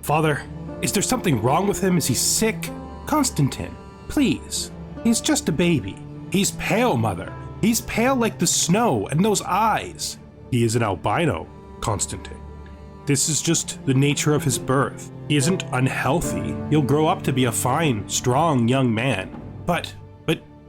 Father, is there something wrong with him? Is he sick? Constantine, please. He's just a baby. He's pale, Mother. He's pale like the snow, and those eyes. He is an albino, Constantine. This is just the nature of his birth. He isn't unhealthy. He'll grow up to be a fine, strong young man. But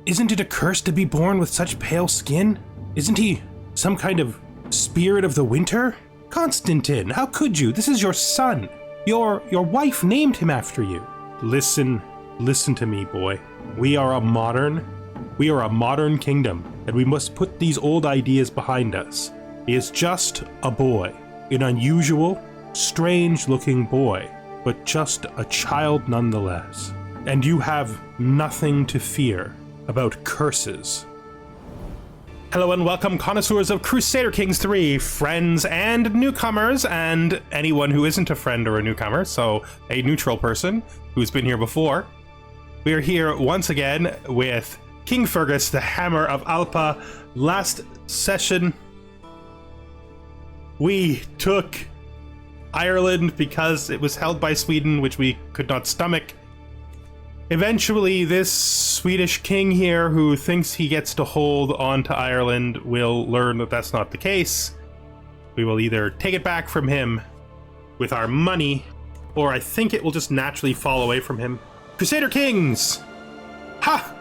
isn't it a curse to be born with such pale skin? Isn't he some kind of spirit of the winter? Constantine, how could you? This is your son. Your wife named him after you. Listen to me, boy. We are a modern kingdom, and we must put these old ideas behind us. He is just a boy, an unusual, strange-looking boy, but just a child nonetheless. And you have nothing to fear about curses. Hello and welcome, connoisseurs of Crusader Kings 3, friends and newcomers, and anyone who isn't a friend or a newcomer, so a neutral person who's been here before. We are here once again with King Fergus, the Hammer of Alba. Last session, we took Ireland because it was held by Sweden, which we could not stomach. Eventually, this Swedish king here who thinks he gets to hold on to Ireland will learn that that's not the case. We will either take it back from him with our money, or I think it will just naturally fall away from him. Crusader Kings! Ha!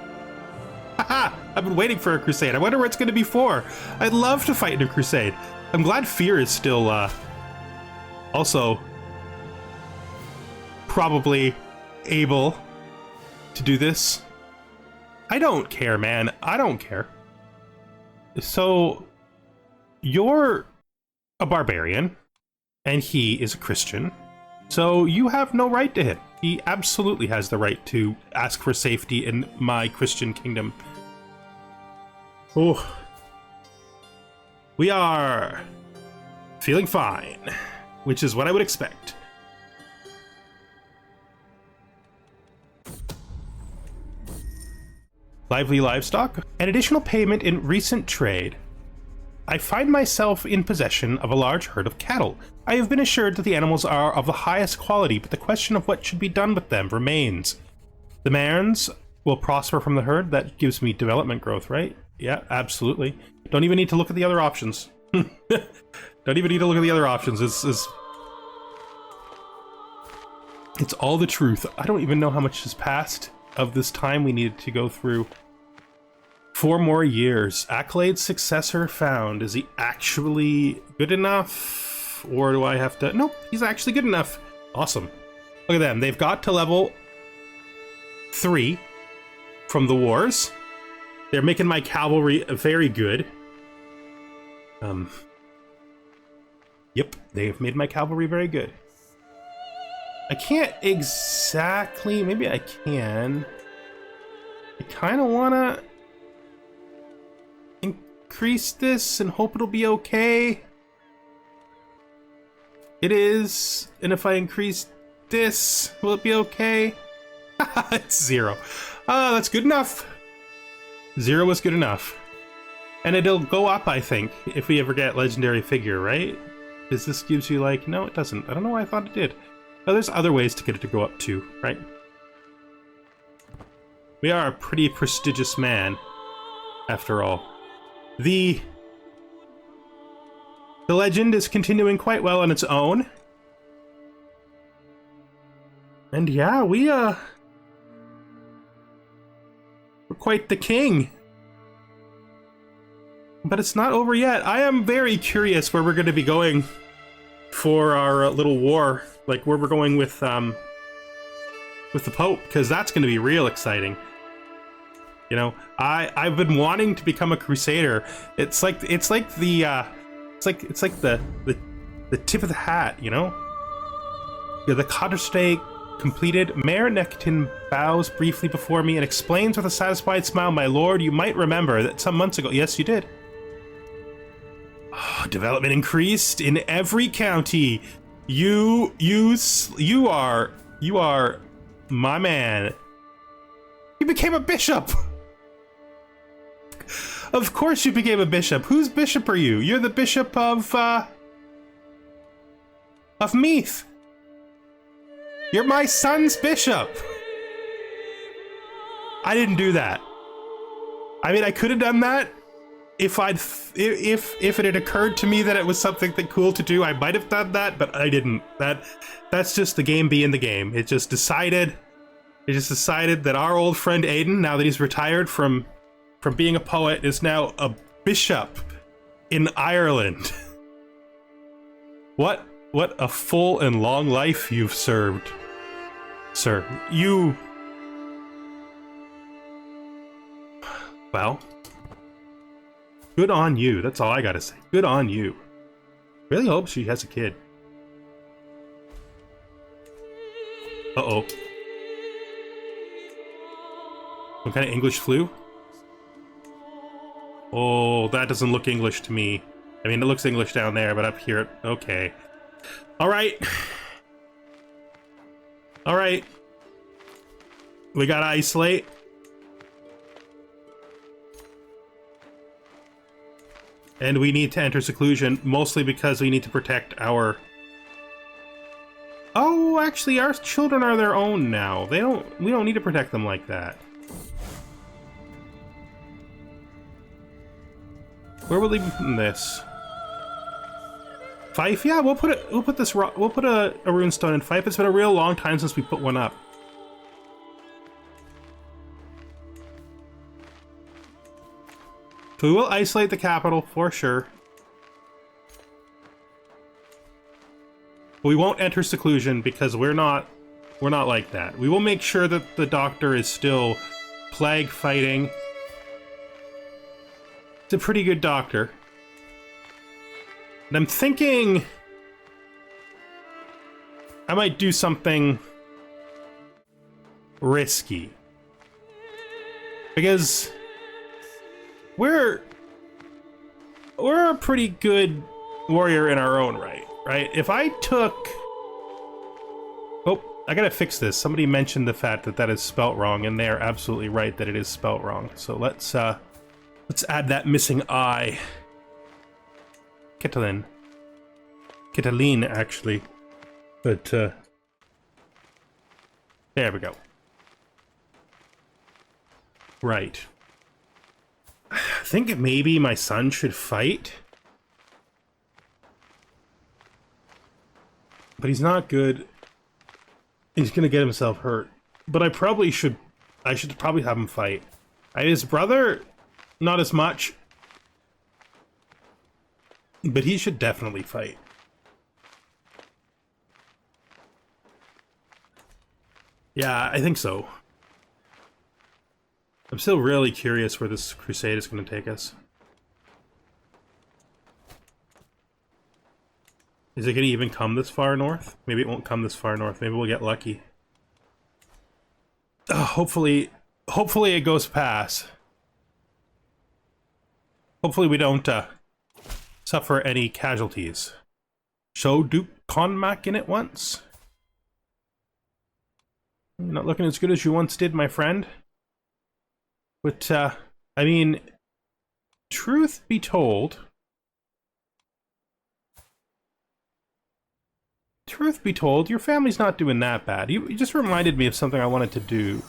Ha ha! I've been waiting for a crusade. I wonder what it's going to be for. I'd love to fight in a crusade. I'm glad Fear is still, also probably able to do this. I don't care, man. I don't care. So, you're a barbarian, and he is a Christian, so you have no right to him. He absolutely has the right to ask for safety in my Christian kingdom. Oh. We are feeling fine, which is what I would expect. Lively livestock. An additional payment in recent trade. I find myself in possession of a large herd of cattle. I have been assured that the animals are of the highest quality, but the question of what should be done with them remains. The mares will prosper from the herd. That gives me development growth, right? Yeah, absolutely. Don't even need to look at the other options. Don't even need to look at the other options. It's all the truth. I don't even know how much has passed of this time we needed to go through. 4 more years. Accolade successor found. Is he actually good enough? Or do I have to... Nope, he's actually good enough. Awesome. Look at them. They've got to level 3 from the wars. They're making my cavalry very good. Yep, they've made my cavalry very good. I can't exactly... Maybe I can. I kind of want to increase this and hope it'll be okay. It is. And if I increase this, will it be okay? It's 0. Oh, that's good enough. 0 is good enough. And it'll go up, I think, if we ever get legendary figure, right? Because this gives you like... No, it doesn't. I don't know why I thought it did. Oh, there's other ways to get it to go up too, right? We are a pretty prestigious man, after all. The legend is continuing quite well on its own. And yeah, we're quite the king. But it's not over yet. I am very curious where we're going to be going for our little war, like where we're going with the Pope, because that's going to be real exciting. You know, I've been wanting to become a Crusader. It's like the tip of the hat, you know. Yeah, the Counterstay completed. Mayor Nectin bows briefly before me and explains with a satisfied smile, "My lord, you might remember that some months ago..." Yes, you did. Oh, development increased in every county. You are my man. You became a bishop. Of course you became a bishop. Whose bishop are you? You're the bishop of Meath. You're my son's bishop! I didn't do that. I mean, I could have done that if it had occurred to me that it was something cool to do. I might have done that, but I didn't. That's just the game being the game. It just decided that our old friend Aiden, now that he's retired from being a poet, is now a bishop in Ireland. What a full and long life you've served, sir. Well, good on you. That's all I gotta say. Good on you. Really hope she has a kid. Uh-oh. Some kind of English flu? Oh, that doesn't look English to me. I mean, it looks English down there, but up here, okay. Alright. Alright. We gotta isolate. And we need to enter seclusion, mostly because we need to protect our... Oh, actually, our children are their own now. We don't need to protect them like that. Where will we be putting this? Fife? Yeah, we'll put a runestone in Fife. It's been a real long time since we put one up. So we will isolate the capital for sure. But we won't enter seclusion because we're not like that. We will make sure that the doctor is still plague fighting. It's a pretty good doctor. And I'm thinking I might do something risky. Because we're a pretty good warrior in our own right? If I took... Oh, I gotta fix this. Somebody mentioned the fact that is spelt wrong, and they are absolutely right that it is spelt wrong. So let's add that missing I. Catalin, actually. But, there we go. Right. I think maybe my son should fight. But he's not good. He's gonna get himself hurt. But I should probably have him fight. His brother, not as much. But he should definitely fight. Yeah, I think so. I'm still really curious where this crusade is going to take us. Is it going to even come this far north? Maybe it won't come this far north. Maybe we'll get lucky. Hopefully it goes past. Hopefully we don't suffer any casualties. Show Duke Conmac in it once. You're not looking as good as you once did, my friend. But, I mean, truth be told, your family's not doing that bad. You just reminded me of something I wanted to do.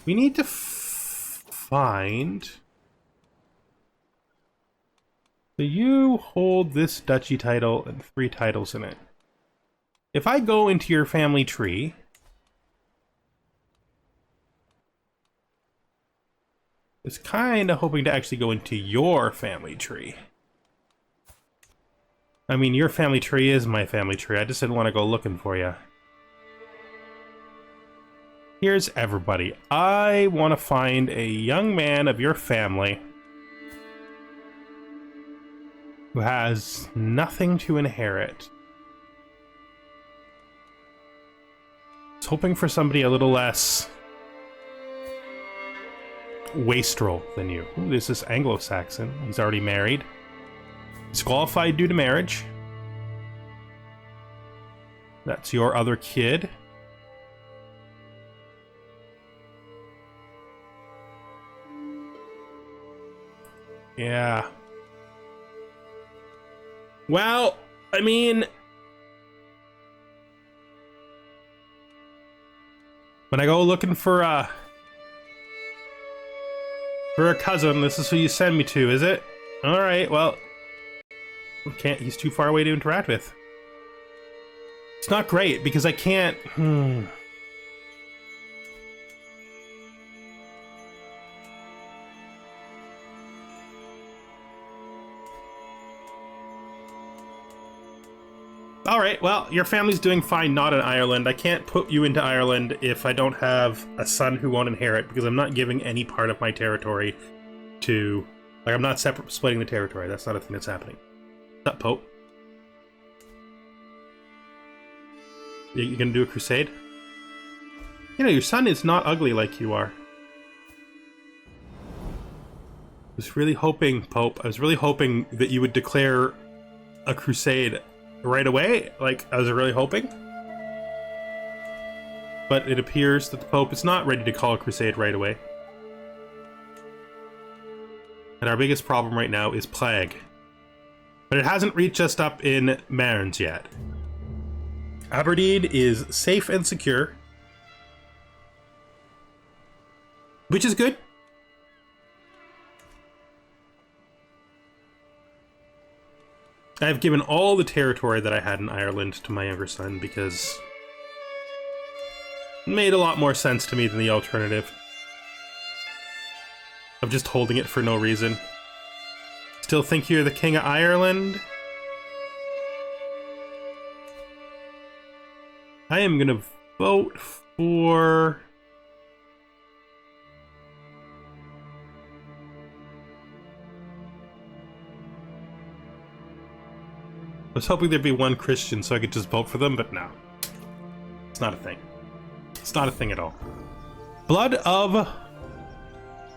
We need to find... So you hold this duchy title and 3 titles in it. If I go into your family tree... I was kind of hoping to actually go into your family tree. I mean, your family tree is my family tree. I just didn't want to go looking for you. Here's everybody. I want to find a young man of your family who has nothing to inherit. I was hoping for somebody a little less wastrel than you. Ooh, this is Anglo-Saxon. He's already married. Disqualified due to marriage. That's your other kid. Yeah. Well, I mean... When I go looking for a cousin, this is who you send me to, is it? Alright, well... he's too far away to interact with. It's not great, because I can't... Alright, well, your family's doing fine not in Ireland. I can't put you into Ireland if I don't have a son who won't inherit, because I'm not giving any part of my territory to... Like, I'm not splitting the territory. That's not a thing that's happening. What's up, Pope? You gonna do a crusade? You know, your son is not ugly like you are. I was really hoping, Pope, I was really hoping that you would declare a crusade right away. Like, I was really hoping. But it appears that the Pope is not ready to call a crusade right away. And our biggest problem right now is plague. But it hasn't reached just up in Mearns yet. Aberdeen is safe and secure. Which is good. I've given all the territory that I had in Ireland to my younger son because it made a lot more sense to me than the alternative of just holding it for no reason. Still think you're the King of Ireland? I am gonna vote for... I was hoping there'd be one Christian so I could just vote for them, but no. It's not a thing. It's not a thing at all. Blood of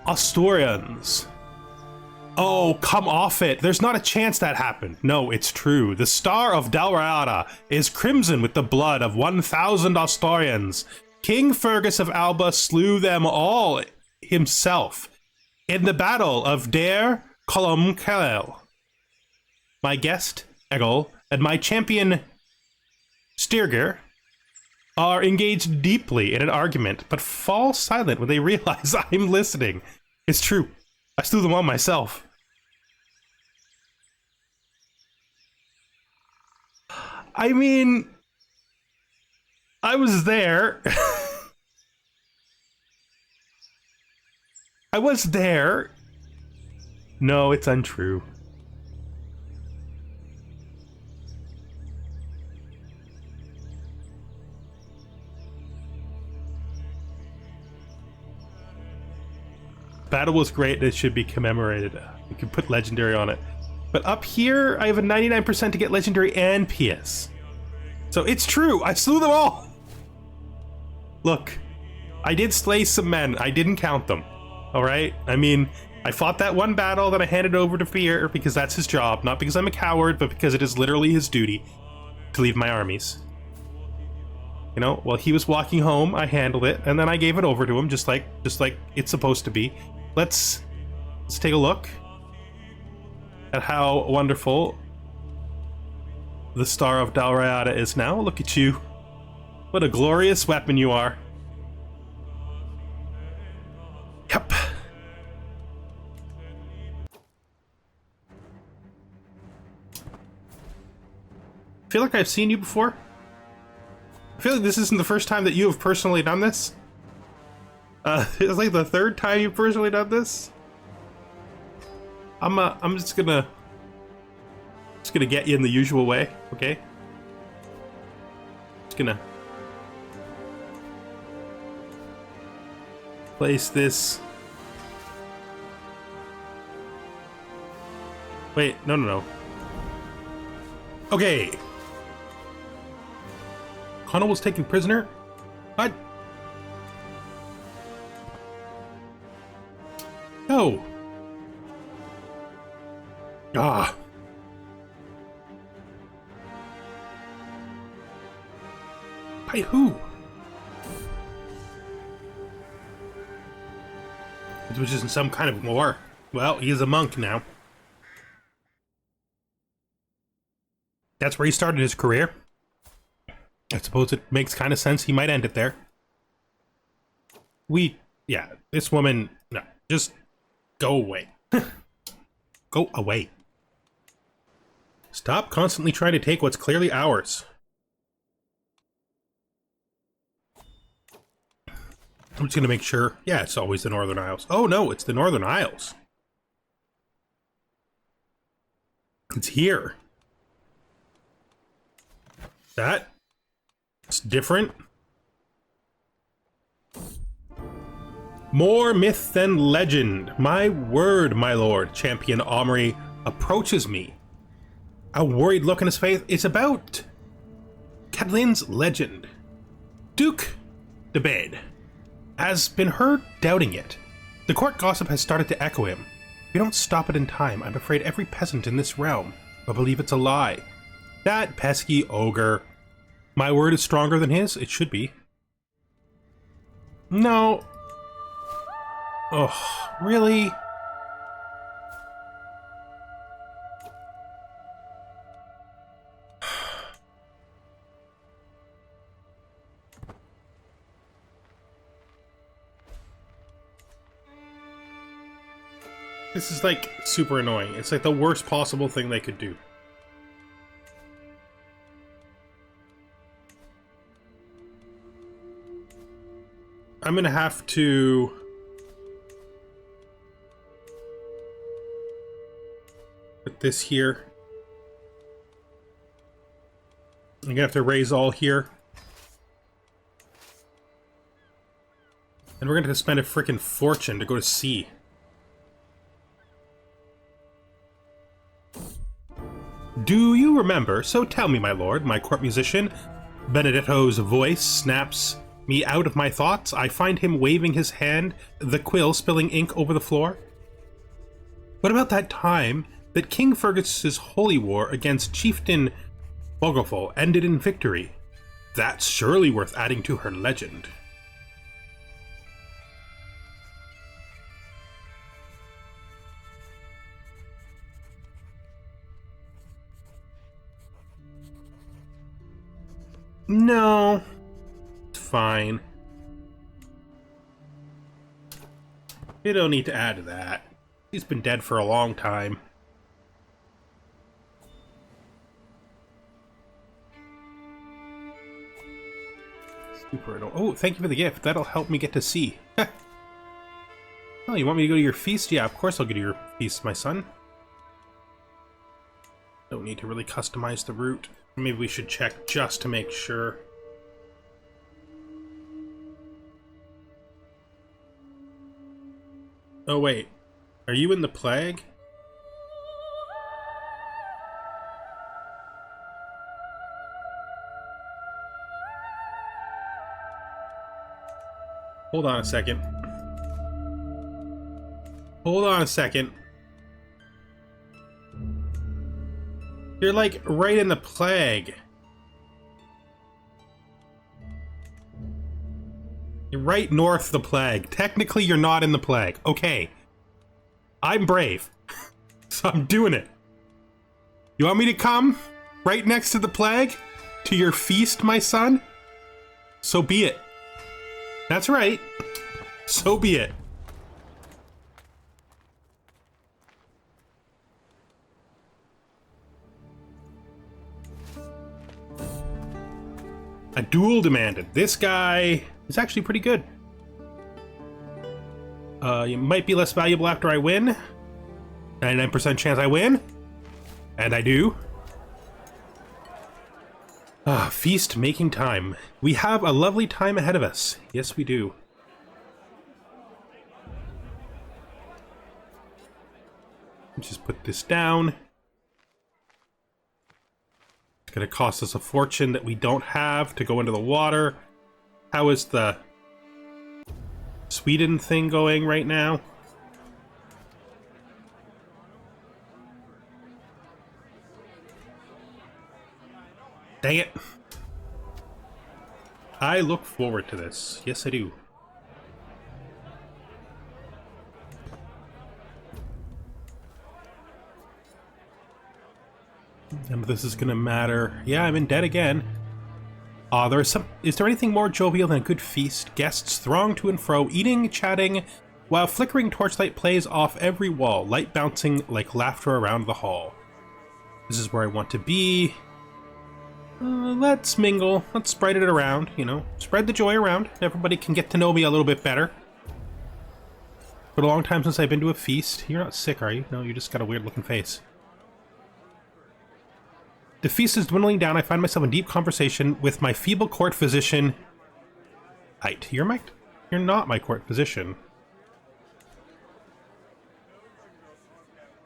Asturians. Oh, come off it. There's not a chance that happened. No, it's true. The star of Riata is crimson with the blood of 1,000 Asturians. King Fergus of Alba slew them all himself in the battle of Dare Columcille. My guest, Egil, and my champion, Stirger, are engaged deeply in an argument, but fall silent when they realize I'm listening. It's true. I slew them all myself. I mean, I was there. I was there. No, it's untrue. Battle was great, it should be commemorated. You could put legendary on it. But up here, I have a 99% to get legendary and PS. So it's true, I slew them all! Look, I did slay some men, I didn't count them. Alright? I mean, I fought that one battle, then I handed over to Fear because that's his job. Not because I'm a coward, but because it is literally his duty to leave my armies. You know, while he was walking home, I handled it, and then I gave it over to him, just like it's supposed to be. Let's take a look at how wonderful the Star of Riata is now. Look at you. What a glorious weapon you are. Yep. I feel like I've seen you before. I feel like this isn't the first time that you have personally done this. It's like the third time you've personally done this. I'm just gonna get you in the usual way, okay? Just gonna place this. Wait, no. Okay. Connell was taken prisoner? What? No. Ah. By who? It was just in some kind of war. Well, he is a monk now. That's where he started his career. I suppose it makes kind of sense he might end it there. Yeah, this woman, no, just go away. Go away. Stop constantly trying to take what's clearly ours. I'm just gonna make sure. Yeah, it's always the Northern Isles. Oh no, it's the Northern Isles. It's here. It's different. More myth than legend. My word, my lord. Champion Omri approaches me. A worried look in his face. It's about Catelyn's legend. Duke de Bed has been heard doubting it. The court gossip has started to echo him. If you don't stop it in time, I'm afraid every peasant in this realm will believe it's a lie. That pesky ogre. My word is stronger than his? It should be. No. Oh, really? This is like super annoying. It's like the worst possible thing they could do. I'm gonna have to put this here. I'm gonna have to raise all here. And we're gonna have to spend a freaking fortune to go to sea. Do you remember? So tell me, my lord, my court musician. Benedetto's voice snaps me out of my thoughts. I find him waving his hand, the quill spilling ink over the floor. What about that time that King Fergus's holy war against Chieftain Bogoful ended in victory? That's surely worth adding to her legend. No. It's fine. You don't need to add to that. He's been dead for a long time. Super annoying. Oh, thank you for the gift. That'll help me get to sea. Oh, you want me to go to your feast? Yeah, of course I'll go to your feast, my son. Don't need to really customize the route. Maybe we should check just to make sure. Oh wait, are you in the plague? Hold on a second. Hold on a second. You're like right in the plague. You're right north of the plague. Technically, you're not in the plague. Okay. I'm brave. So I'm doing it. You want me to come right next to the plague? To your feast, my son? So be it. That's right. So be it. A duel demanded. This guy is actually pretty good. You might be less valuable after I win. 99% chance I win. And I do. Feast making time. We have a lovely time ahead of us. Yes, we do. Let's just put this down. It's going to cost us a fortune that we don't have to go into the water. How is the Sweden thing going right now? Dang it. I look forward to this. Yes, I do. And this is gonna matter. Yeah, I'm in debt again. Is there anything more jovial than a good feast? Guests throng to and fro, eating, chatting, while flickering torchlight plays off every wall, light bouncing like laughter around the hall. This is where I want to be. Let's mingle. Let's spread it around, you know. Spread the joy around. Everybody can get to know me a little bit better. Been a long time since I've been to a feast. You're not sick, are you? No, you just got a weird-looking face. The feast is dwindling down. I find myself in deep conversation with my feeble court physician. You're not my court physician.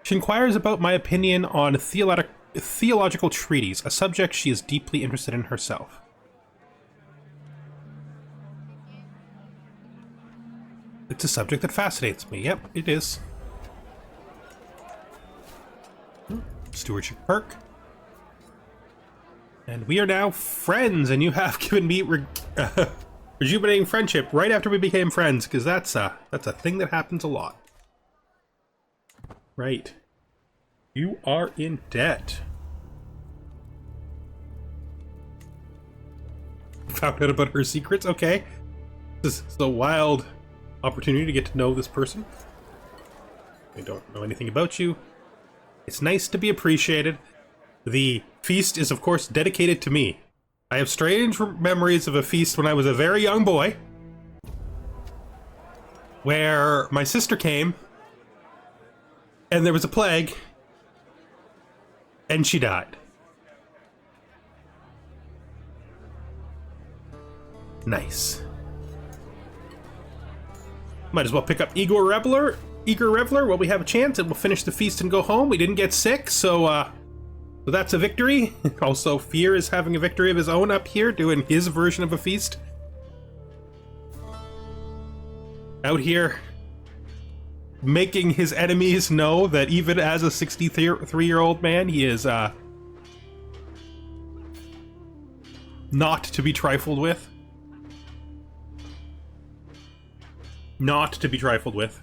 She inquires about my opinion on theological treaties, a subject she is deeply interested in herself. It's a subject that fascinates me. Yep, it is. Stewardship perk. And we are now friends, and you have given me rejuvenating friendship right after we became friends, because that's a thing that happens a lot. Right. You are in debt. Found out about her secrets? Okay. This is a wild opportunity to get to know this person. I don't know anything about you. It's nice to be appreciated. The feast is, of course, dedicated to me. I have strange memories of a feast when I was a very young boy, where my sister came, and there was a plague, and she died. Nice. Might as well pick up Eager Reveler while we have a chance, and we'll finish the feast and go home. We didn't get sick, so that's a victory. Also, Fear is having a victory of his own up here, doing his version of a feast. Out here, making his enemies know that even as a 63-year-old man, he is not to be trifled with. Not to be trifled with.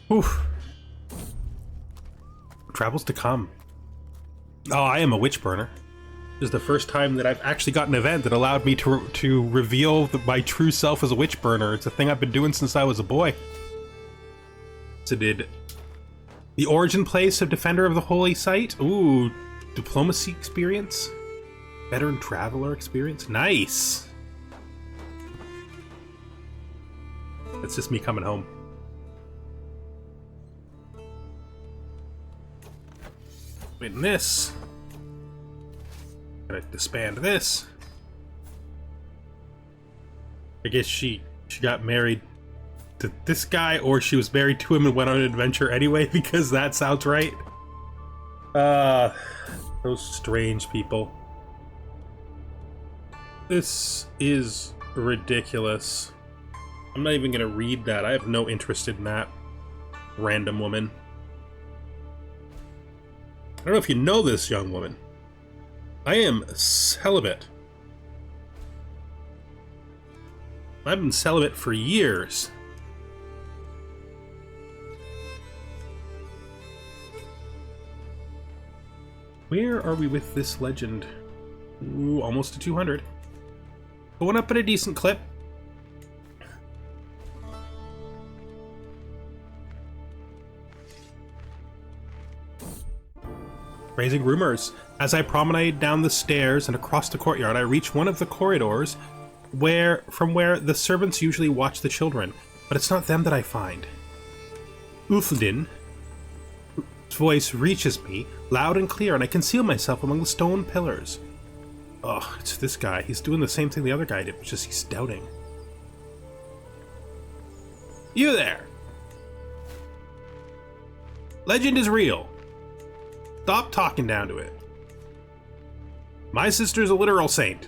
Oof. Travels to come. Oh, I am a witch burner. This is the first time that I've actually got an event that allowed me to reveal my true self as a witch burner. It's a thing I've been doing since I was a boy. So did the origin place of Defender of the Holy Site. Ooh, diplomacy experience. Veteran traveler experience. Nice. That's just me coming home. Win this. Gonna disband this. I guess she got married to this guy, or she was married to him and went on an adventure anyway, because that sounds right. Those strange people. This is ridiculous. I'm not even gonna read that. I have no interest in that random woman. I don't know if you know this, young woman. I am celibate. I've been celibate for years. Where are we with this legend? Ooh, almost to 200. Going up at a decent clip. Raising rumors. As I promenade down the stairs and across the courtyard, I reach one of the corridors from where the servants usually watch the children, but it's not them that I find. Uthdin's voice reaches me, loud and clear, and I conceal myself among the stone pillars. Oh, it's this guy. He's doing the same thing the other guy did, just he's doubting. You there! Legend is real. Stop talking down to it. My sister's a literal saint.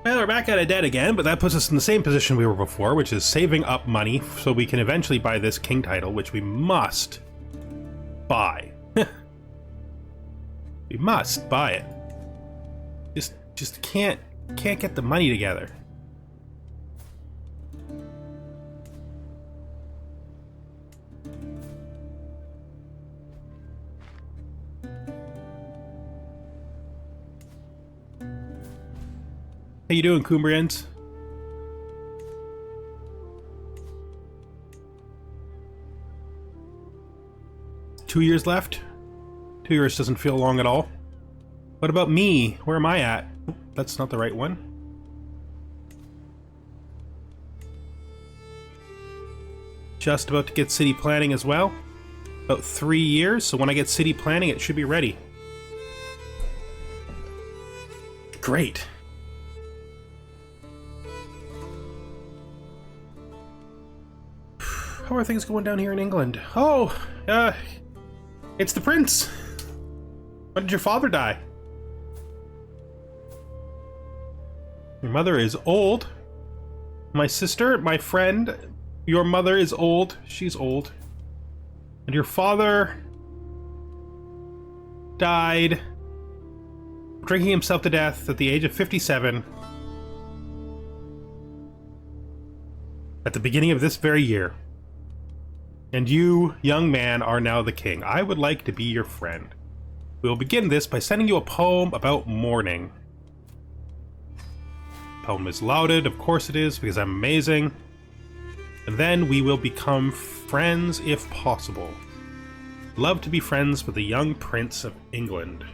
Well, we're back out of debt again, but that puts us in the same position we were before, which is saving up money so we can eventually buy this king title, which we must buy. We must buy it. Just can't get the money together. How you doing, Cumbrians? Two years left? 2 years doesn't feel long at all. What about me? Where am I at? That's not the right one. Just about to get city planning as well. About 3 years, so when I get city planning, it should be ready. Great. How are things going down here in England? Oh, it's the prince. When did your father die? Your mother is old. My sister, my friend, your mother is old. She's old. And your father died drinking himself to death at the age of 57 at the beginning of this very year. And you, young man, are now the king. I would like to be your friend. We will begin this by sending you a poem about mourning. The poem is lauded, of course it is, because I'm amazing. And then we will become friends if possible. Love to be friends with the young prince of England.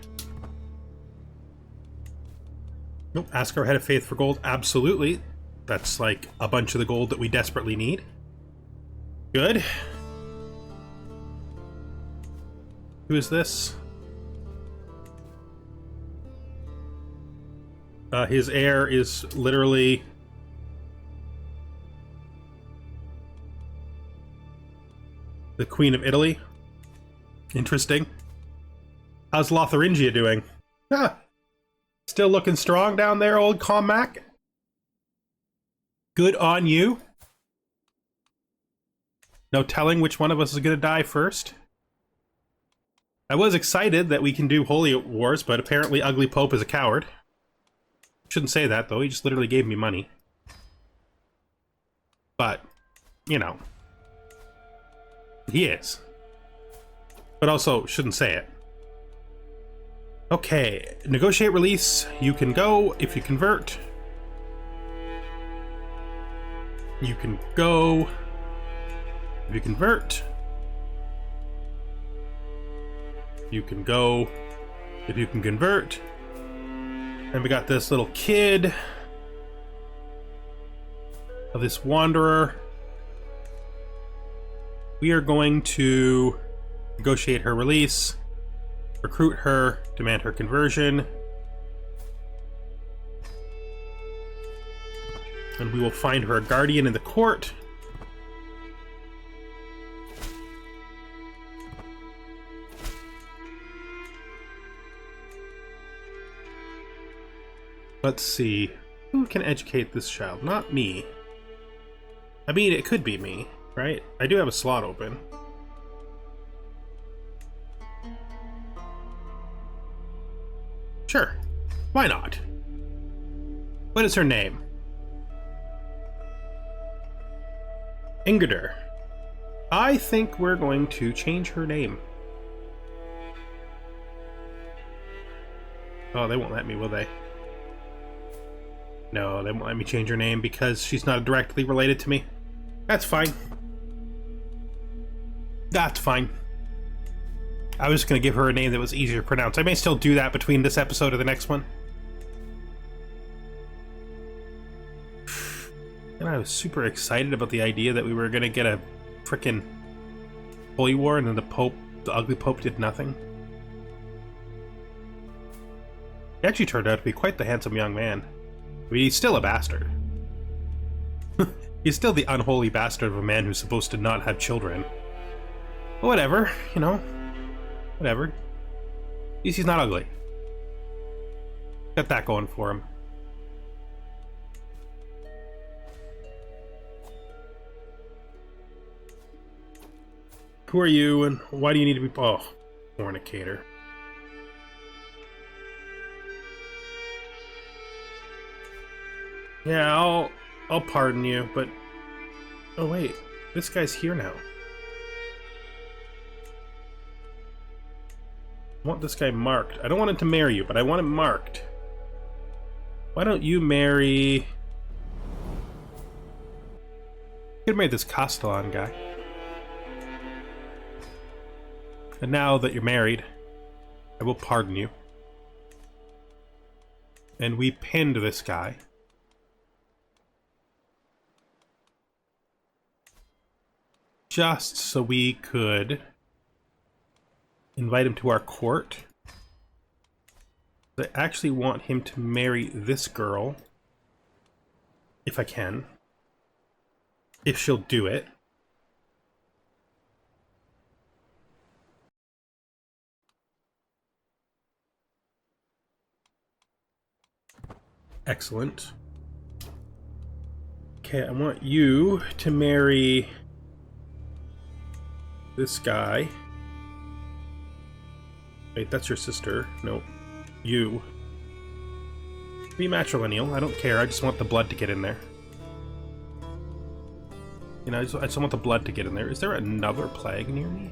Nope, ask our head of faith for gold. Absolutely. That's like a bunch of the gold that we desperately need. Good. Who is this? His heir is literally the Queen of Italy. Interesting. How's Lotharingia doing? Ah, still looking strong down there, old Comac. Good on you. No telling which one of us is going to die first. I was excited that we can do Holy Wars, but apparently Ugly Pope is a coward. Shouldn't say that, though. He just literally gave me money. But, you know. He is. But also, shouldn't say it. Okay, negotiate release. You can go if you convert. You can go if you convert. You can go if you can convert. And we got this little kid of this wanderer. We are going to negotiate her release, recruit her, demand her conversion, and we will find her a guardian in the court. Let's see. Who can educate this child? Not me. I mean, it could be me, right? I do have a slot open. Sure. Why not? What is her name? Ingider. I think we're going to change her name. Oh, they won't let me, will they? No, they won't let me change her name because she's not directly related to me. That's fine. That's fine. I was just going to give her a name that was easier to pronounce. I may still do that between this episode or the next one. And I was super excited about the idea that we were going to get a frickin' Holy War and then the Ugly Pope did nothing. He actually turned out to be quite the handsome young man. I mean, he's still a bastard. He's still the unholy bastard of a man who's supposed to not have children. But whatever, you know. Whatever. At least he's not ugly. Got that going for him. Who are you and why do you need to be... Oh, fornicator. Yeah, I'll pardon you, but... Oh wait, this guy's here now. I want this guy marked. I don't want him to marry you, but I want him marked. Why don't you marry... You could marry this Castellan guy. And now that you're married, I will pardon you. And we pinned this guy. Just so we could invite him to our court. I actually want him to marry this girl. If I can. If she'll do it. Excellent. Okay, I want you to marry this guy. Wait, that's your sister. Nope. You. Be matrilineal. I don't care. I just want the blood to get in there. You know, I just want the blood to get in there. Is there another plague near me?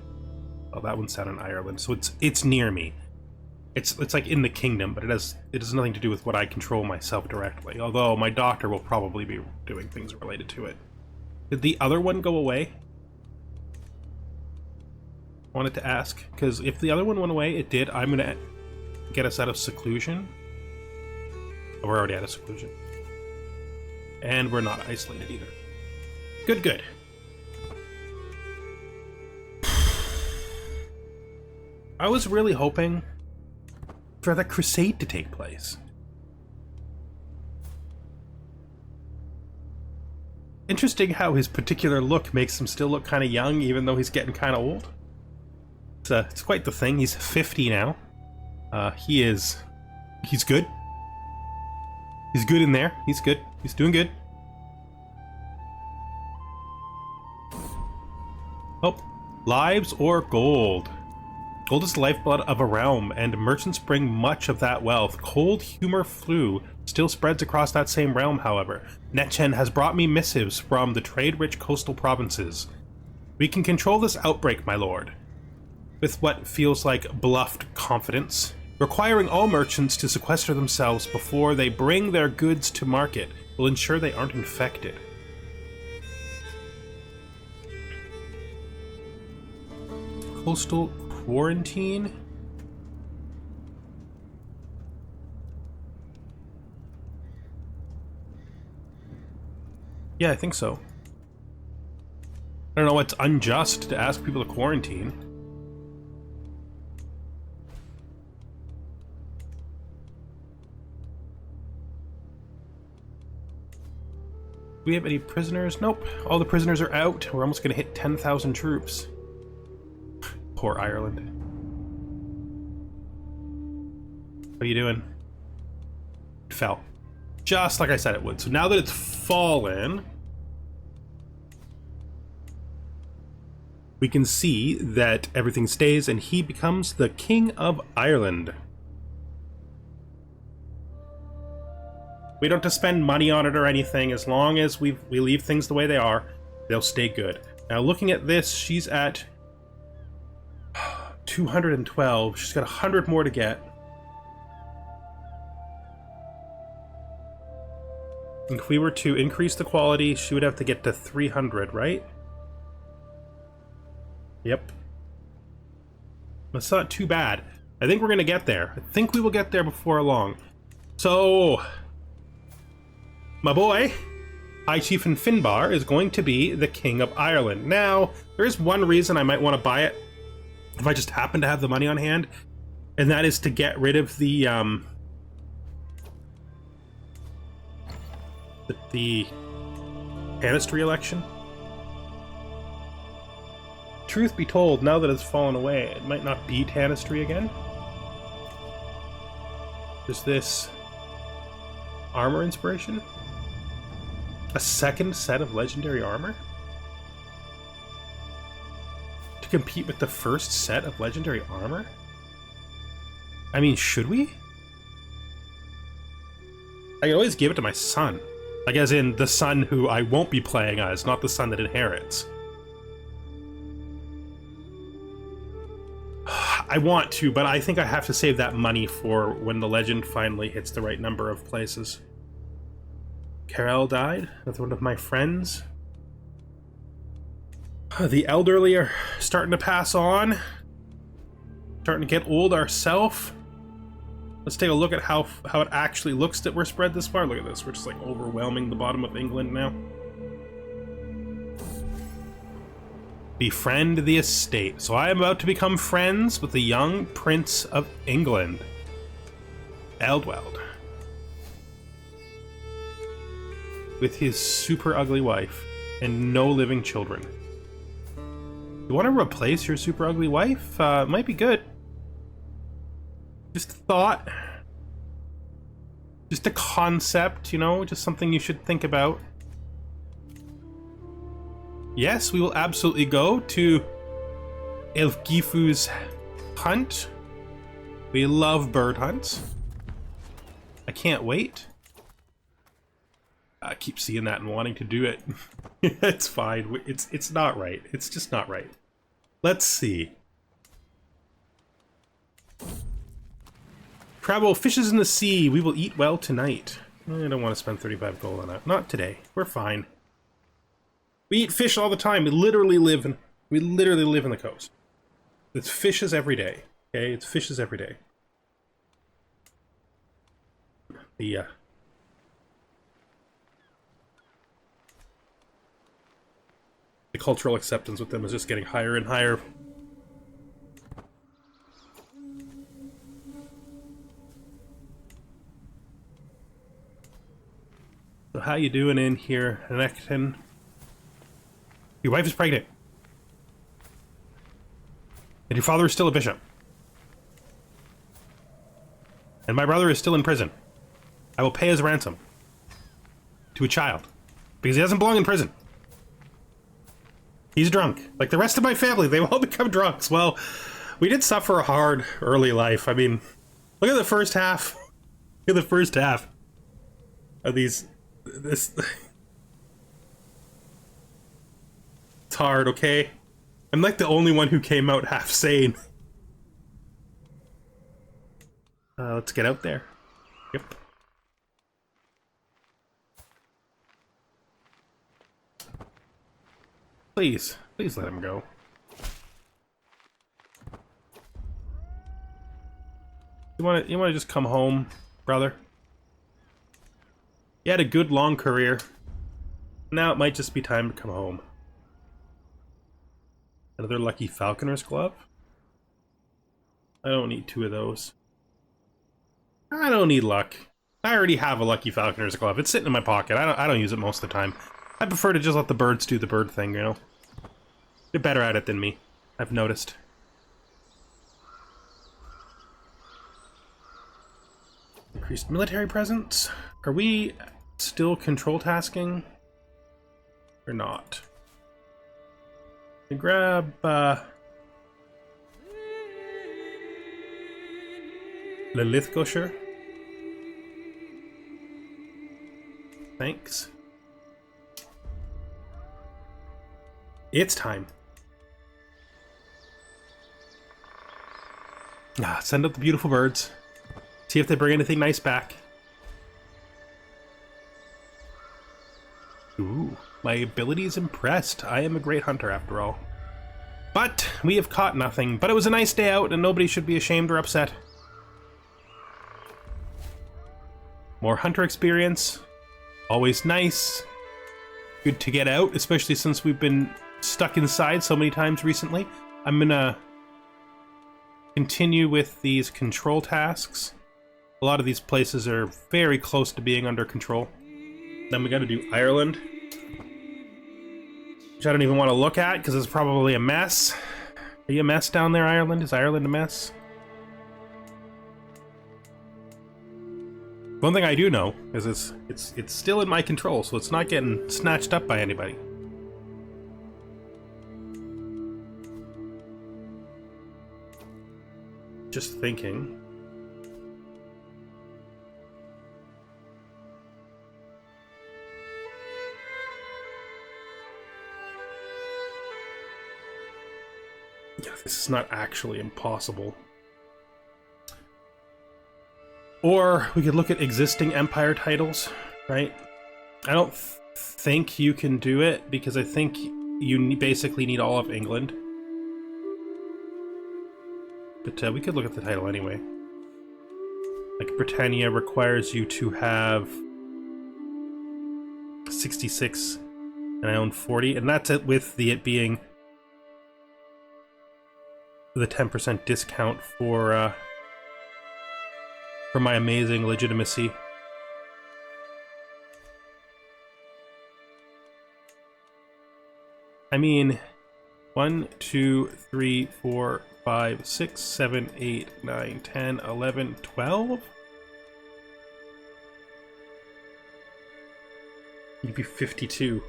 Oh, that one's down in Ireland. So it's near me. It's like in the kingdom, but it has nothing to do with what I control myself directly. Although my doctor will probably be doing things related to it. Did the other one go away? Wanted to ask, because if the other one went away, it did. I'm gonna get us out of seclusion. Oh, we're already out of seclusion. And we're not isolated either. Good, good. I was really hoping for the crusade to take place. Interesting how his particular look makes him still look kind of young, even though he's getting kind of old. It's quite the thing. He's 50 now. He's good. He's good in there. He's good. He's doing good. Oh, lives or gold? Gold is the lifeblood of a realm, and merchants bring much of that wealth. Cold humor flu still spreads across that same realm, however. Netchen has brought me missives from the trade-rich coastal provinces. We can control this outbreak, my lord. With what feels like bluffed confidence. Requiring all merchants to sequester themselves before they bring their goods to market will ensure they aren't infected. Coastal quarantine? Yeah, I think so. I don't know, it's unjust to ask people to quarantine. Do we have any prisoners? Nope. All the prisoners are out. We're almost gonna hit 10,000 troops. Poor Ireland. What are you doing? It fell. Just like I said it would. So now that it's fallen, we can see that everything stays and he becomes the King of Ireland. We don't have to spend money on it or anything. As long as we leave things the way they are, they'll stay good. Now looking at this, she's at 212. She's got 100 more to get. And if we were to increase the quality, she would have to get to 300, right? Yep. That's not too bad. I think we're going to get there. I think we will get there before long. So, my boy, High Chieftain Findbarr, is going to be the King of Ireland. Now, there is one reason I might want to buy it, if I just happen to have the money on hand, and that is to get rid of the Tanastry election. Truth be told, now that it's fallen away, it might not be Tanastry again. There's this armor inspiration. A second set of legendary armor? To compete with the first set of legendary armor? I mean, should we? I can always give it to my son. Like, as in, the son who I won't be playing as, not the son that inherits. I want to, but I think I have to save that money for when the legend finally hits the right number of places. Carol died with one of my friends. The elderly are starting to pass on. Starting to get old ourselves. Let's take a look at how it actually looks that we're spread this far. Look at this. We're just like overwhelming the bottom of England now. Befriend the estate. So I am about to become friends with the young Prince of England, Eldweld, with his super ugly wife and no living children. You want to replace your super ugly wife? Might be good. Just a thought. Just a concept, you know, just something you should think about. Yes, we will absolutely go to Elfgifu's hunt. We love bird hunts. I can't wait. I keep seeing that and wanting to do it. It's fine. It's not right. It's just not right. Let's see. Travel fishes in the sea. We will eat well tonight. I don't want to spend 35 gold on that. Not today. We're fine. We eat fish all the time. We literally live in the coast. It's fishes every day. Okay, it's fishes every day. The cultural acceptance with them is just getting higher and higher. So how you doing in here, Necton? Your wife is pregnant. And your father is still a bishop. And my brother is still in prison. I will pay his ransom. To a child. Because he doesn't belong in prison. He's drunk. Like the rest of my family, they've all become drunks. Well, we did suffer a hard early life. I mean, look at the first half. Look at the first half of this. It's hard, okay? I'm like the only one who came out half sane. Let's get out there. Yep. Please let him go. You wanna just come home, brother? You had a good long career. Now it might just be time to come home. Another lucky falconer's glove? I don't need two of those. I don't need luck. I already have a lucky falconer's glove. It's sitting in my pocket. I don't use it most of the time. I prefer to just let the birds do the bird thing, you know? They're better at it than me, I've noticed. Increased military presence? Are we still control tasking? Or not? Grab, Lilithgosher. Thanks. It's time. Send up the beautiful birds. See if they bring anything nice back. Ooh, my ability is impressed. I am a great hunter after all. But we have caught nothing. But it was a nice day out and nobody should be ashamed or upset. More hunter experience. Always nice. Good to get out, especially since we've been stuck inside so many times recently. I'm gonna continue with these control tasks. A lot of these places are very close to being under control. Then we gotta do Ireland, which I don't even want to look at because it's probably a mess. Are you a mess down there, Ireland? Is Ireland a mess? One thing I do know is it's still in my control, so it's not getting snatched up by anybody. Just thinking. Yeah, this is not actually impossible. Or we could look at existing empire titles, right? I don't think you can do it because I think you basically need all of England. But we could look at the title anyway. Like Britannia requires you to have 66 and I own 40, and that's it with it being the 10% discount for my amazing legitimacy. I mean, 1, 2, 3, 4, 5, 6, 7, 8, 9, 10, 11, 12? You'd be 52.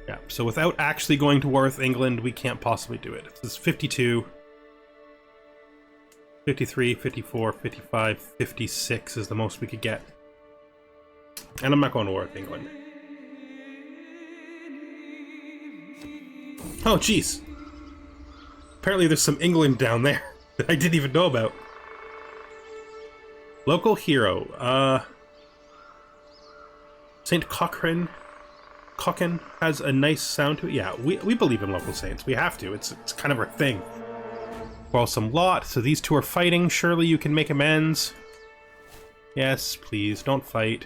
Yeah, so without actually going to war with England, we can't possibly do it. It's 52, 53, 54, 55, 56 is the most we could get. And I'm not going to war with England. Oh, jeez. Apparently there's some England down there that I didn't even know about. Local hero. St. Cochrane has a nice sound to it. Yeah, we believe in local saints. We have to. It's kind of our thing. Quarrelsome lot. So these two are fighting. Surely you can make amends. Yes, please, don't fight.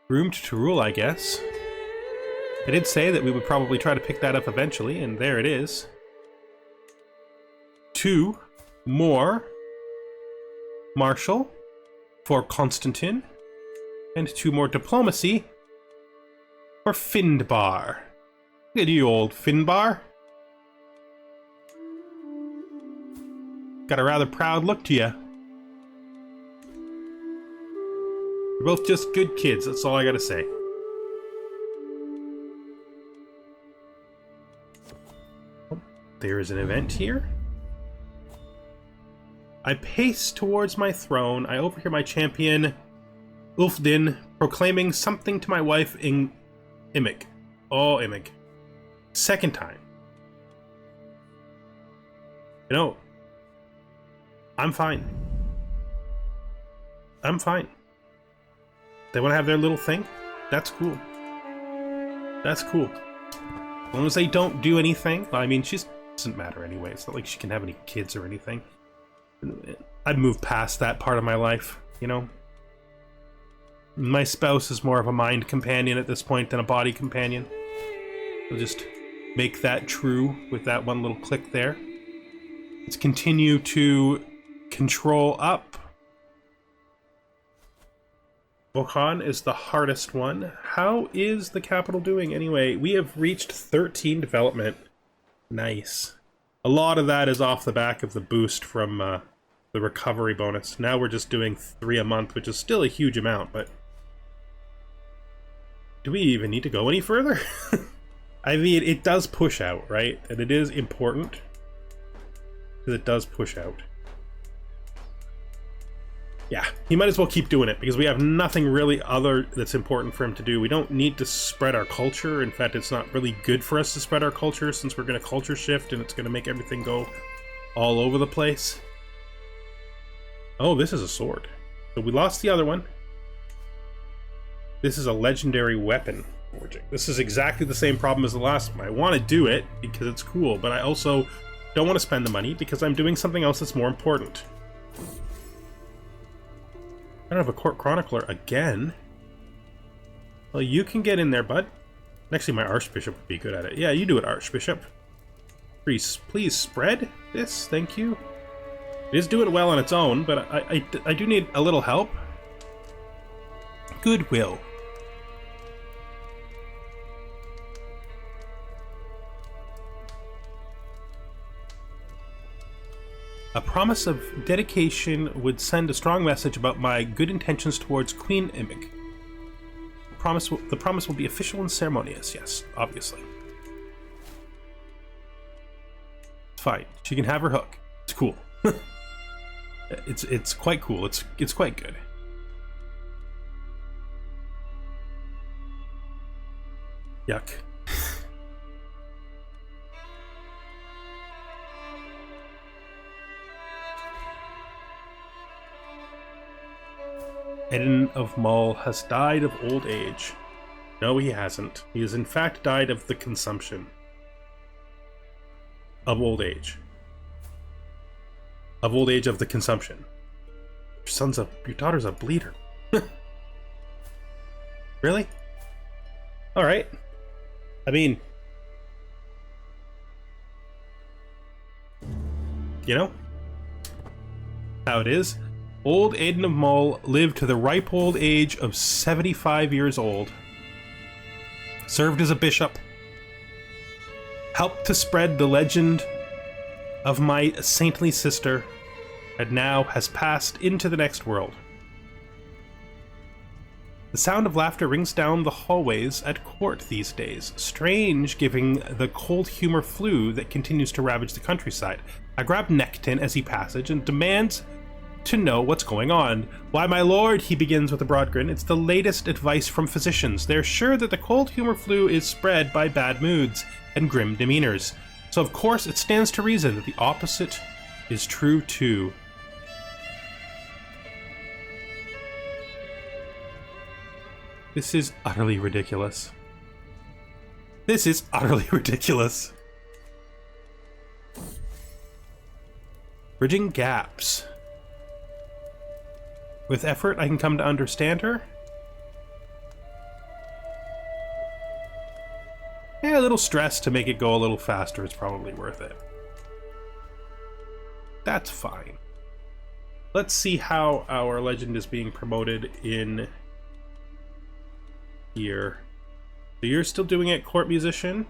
Groomed to rule, I guess. I did say that we would probably try to pick that up eventually, and there it is. 2 more martial for Constantine, and 2 more diplomacy for Findbarr. Look at you, old Findbarr. Got a rather proud look to you. You're both just good kids, that's all I gotta say. There is an event here. I pace towards my throne. I overhear my champion, Ulfdin, proclaiming something to my wife in Imig. Oh, Imig. Second time. You know, I'm fine. I'm fine. They want to have their little thing? That's cool. That's cool. As long as they don't do anything. I mean, she doesn't matter anyway. It's not like she can have any kids or anything. I've moved past that part of my life, you know? My spouse is more of a mind companion at this point than a body companion. We'll just make that true with that one little click there. Let's continue to control up. Volcan is the hardest one. How is the capital doing anyway? We have reached 13 development. Nice. A lot of that is off the back of the boost from the recovery bonus. Now we're just doing 3 a month, which is still a huge amount, but do we even need to go any further? I mean, it does push out, right? And it is important because it does push out. Yeah, he might as well keep doing it because we have nothing really other that's important for him to do. We don't need to spread our culture. In fact, it's not really good for us to spread our culture since we're going to culture shift and it's going to make everything go all over the place. Oh, this is a sword. So we lost the other one. This is a legendary weapon forging. This is exactly the same problem as the last one. I want to do it because it's cool, but I also don't want to spend the money because I'm doing something else that's more important. I don't have a court chronicler again. Well, you can get in there, bud. Actually, my archbishop would be good at it. Yeah, you do it, archbishop. Please spread this. Thank you. It is doing well on its own, but I do need a little help. Goodwill. A promise of dedication would send a strong message about my good intentions towards Queen Imig. The promise will be official and ceremonious, yes, obviously. It's fine. She can have her hook. It's cool. It's quite cool. It's quite good. Yuck. Eden of Mull has died of old age. No, he hasn't. He has in fact died of the consumption of old age. Of old age of the consumption. Your daughter's a bleeder. Really? Alright. I mean, you know how it is. Old Aiden of Mull lived to the ripe old age of 75 years old. Served as a bishop. Helped to spread the legend of my saintly sister, and now has passed into the next world. The sound of laughter rings down the hallways at court these days, strange given the cold humor flu that continues to ravage the countryside. I grab Nectin as he passes and demands to know what's going on. Why, my lord, he begins with a broad grin, it's the latest advice from physicians. They're sure that the cold humor flu is spread by bad moods and grim demeanors. So of course it stands to reason that the opposite is true too. This is utterly ridiculous. This is utterly ridiculous. Bridging gaps. With effort, I can come to understand her. Yeah, a little stress to make it go a little faster is probably worth it. That's fine. Let's see how our legend is being promoted in here. So you're still doing it, court musician?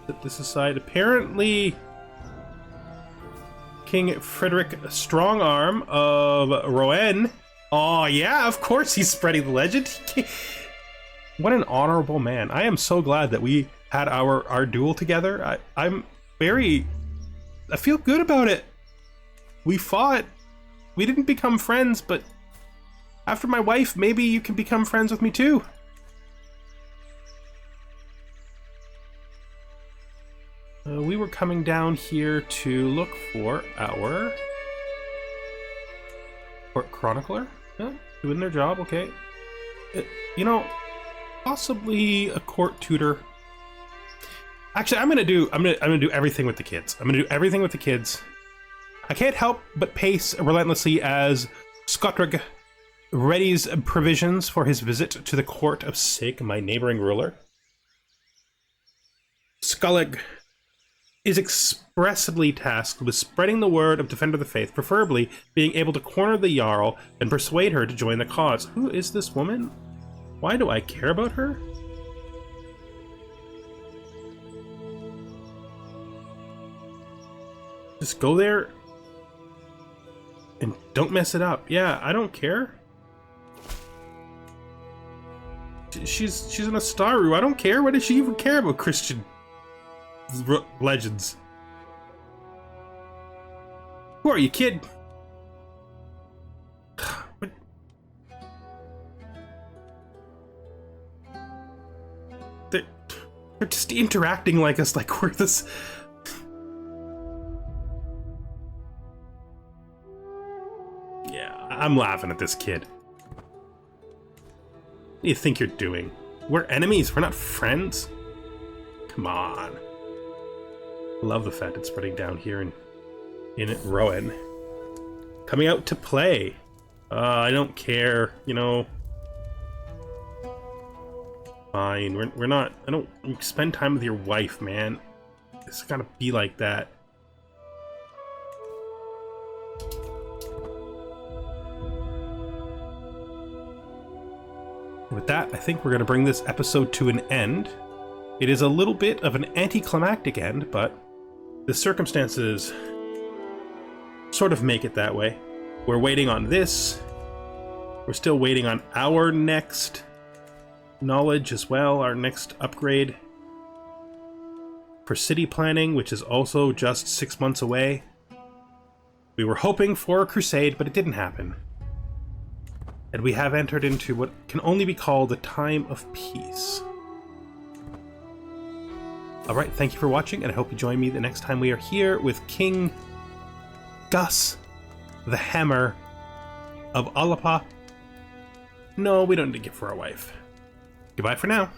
Set this aside. Apparently, King Frederick Strongarm of Rouen. Oh yeah, of course he's spreading the legend. What an honorable man. I am so glad that we had our duel together. I feel good about it. We fought. We didn't become friends, but after my wife, maybe you can become friends with me too. We were coming down here to look for our court chronicler. Yeah, doing their job, okay. You know, possibly a court tutor. Actually, I'm gonna do everything with the kids. I'm gonna do everything with the kids. I can't help but pace relentlessly as Skotrig readies provisions for his visit to the court of Sig, my neighboring ruler. Skullig is expressly tasked with spreading the word of Defender of the Faith, preferably being able to corner the Jarl and persuade her to join the cause. Who is this woman? Why do I care about her? Just go there and don't mess it up. Yeah, I don't care. She's an Astaru. I don't care. Why does she even care about Christian legends? Who are you, kid? What? They're just interacting like us, like we're this. Yeah, I'm laughing at this kid. What do you think you're doing? We're enemies, we're not friends. Come on. Love the fact it's spreading down here in Rowan. Coming out to play. I don't care, you know. Fine, we're not. I don't spend time with your wife, man. It's gotta be like that. With that, I think we're going to bring this episode to an end. It is a little bit of an anticlimactic end, but the circumstances sort of make it that way. We're waiting on this. We're still waiting on our next knowledge as well, our next upgrade for city planning, which is also just 6 months away. We were hoping for a crusade, but it didn't happen. And we have entered into what can only be called a time of peace. Alright, thank you for watching, and I hope you join me the next time we are here with King Gus the Hammer of Alba. No, we don't need to give her a wife. Goodbye for now.